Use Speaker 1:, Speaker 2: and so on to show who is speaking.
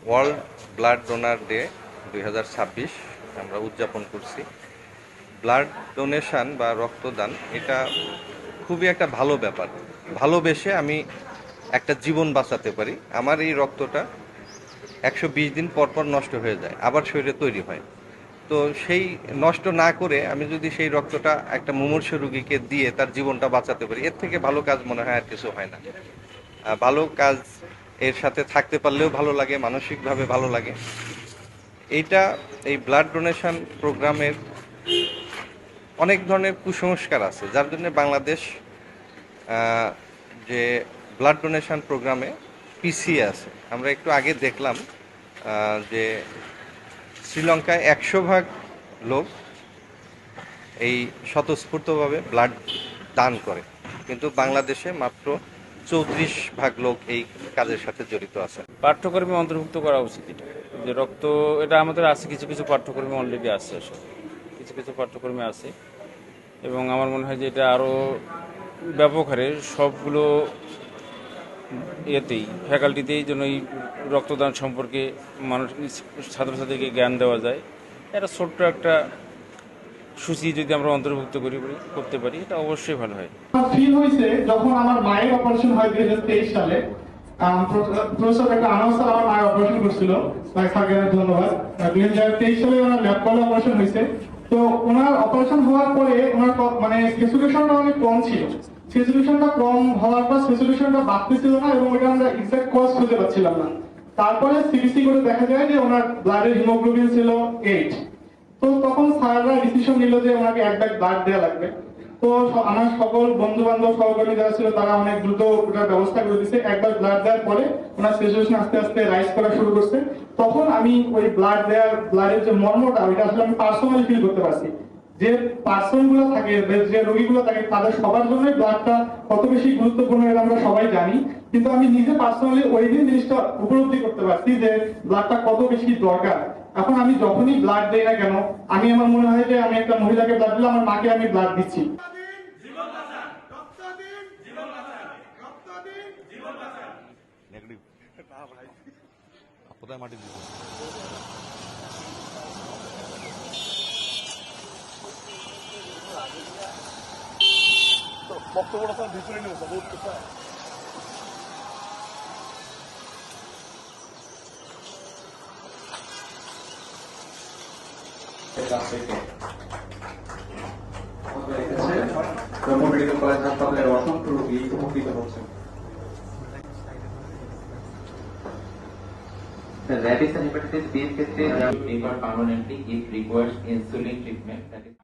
Speaker 1: World blood donor day 2026 আমরা উদযাপন করছি। ব্লাড ডোনেশন বা রক্তদান এটা খুবই একটা ভালো ব্যাপার। ভালোবেসে আমি একটা জীবন বাঁচাতে পারি। আমার এই রক্তটা 120 দিন পর পর নষ্ট হয়ে যায়, আবার শরীরে তৈরি হয়। তো সেই নষ্ট না করে আমি যদি সেই রক্তটা একটা মুমূর্ষু রোগীকে দিয়ে তার জীবনটা বাঁচাতে পারি, এর থেকে ভালো কাজ মনে হয় আর কিছু হয় না। ভালো কাজ এর সাথে থাকতে পারলেও ভালো লাগে, মানসিকভাবে ভালো লাগে। এইটা এই ব্লাড ডোনেশন প্রোগ্রামের অনেক ধরনের কুসংস্কার আছে, যার জন্য বাংলাদেশ যে ব্লাড ডোনেশন প্রোগ্রামে পিছিয়ে আছে। আমরা একটু আগে দেখলাম যে শ্রীলঙ্কায় 100 ভাগ লোক এই স্বতঃস্ফূর্তভাবে ব্লাড দান করে, কিন্তু বাংলাদেশে মাত্র 34 ভাগ লোক এই কাজের সাথে জড়িত আছে।
Speaker 2: পাঠ্যক্রমে অন্তর্ভুক্ত করা উচিত এটা, যে রক্ত এটা আমাদের আছে, কিছু কিছু পাঠ্যক্রমে অলরেডি আছে, আসলে কিছু কিছু পাঠ্যক্রমে আছে। এবং আমার মনে হয় যে এটা আরও ব্যাপক হারে সবগুলো ইয়েতেই ফ্যাকাল্টিতেই যেন এই রক্তদান সম্পর্কে মানুষ ছাত্রছাত্রীকে জ্ঞান দেওয়া যায়। এটা ছোট্ট একটা সূচি যদি আমরা অন্তর্ভুক্ত করতে পারি, এটা অবশ্যই ভালো হয়।
Speaker 3: ফিল হয়েছে যখন আমার মায়ের অপারেশন হয় 2023 সালে। প্রফেসর একটা আনোয়ার স্যার আমার মায়ের অপারেশন করছিল, স্যারকে ধন্যবাদ। 2023 সালে ওনার ল্যাব কলে অপারেশন হয়েছে। তো ওনার অপারেশন হওয়ার পরে ওনার মানে স্পেসিফিকেশনটা অনেক কম ছিল। স্পেসিফিকেশনটা কম হওয়ার পর স্পেসিফিকেশনটা বাড়তেছিল না এবং ওটা আমরা এক্সাক্ট কজ খুঁজে পাচ্ছিলাম না। তারপরে সিবিসি করে দেখা যায় যে ওনার ব্লাডের হিমোগ্লোবিন ছিল 8। তো তখন স্যাররা ডিসিশন নিল যে ওনাকে এক ব্যাগ ব্লাড দেওয়া লাগবে। তো আমার সকল বন্ধু বান্ধব সহকর্মী যারা ছিল তারা অনেক দ্রুত ওটার ব্যবস্থা করে দিচ্ছে। একবার ব্লাড দেওয়ার পরে ওনার সিচুয়েশন আস্তে আস্তে রাইজ করা শুরু করছে। তখন আমি ওই ব্লাডের যে মর্মটা ওইটা আসলে আমি পার্সোনালি ফিল করতে পারছি, যে পার্সন গুলো থাকে, যে রোগীগুলো থাকে, তাদের সবার জন্যই ব্লাডটা কত বেশি গুরুত্বপূর্ণ এটা আমরা সবাই জানি। কিন্তু আমি নিজে পার্সোনালি ওই দিন জিনিসটা উপলব্ধি করতে পারছি যে ব্লাডটা কত বেশি দরকার। এখন আমি যখনই ব্লাড দেই না কেন, আমি আমার মনে হয় যে আমি একটা মহিলাকে ব্লাড দিলাম, আমার মাকে আমি ব্লাড দিচ্ছি।
Speaker 4: বক্তব্যটা ভিতরে নেব
Speaker 5: মেডিকেল কলেজ হাসপাতালের অসংখ্য রোগী উপকৃত হচ্ছেন। The rabies and hepatitis B ক্ষেত্রে permanently it requires insulin treatment, that is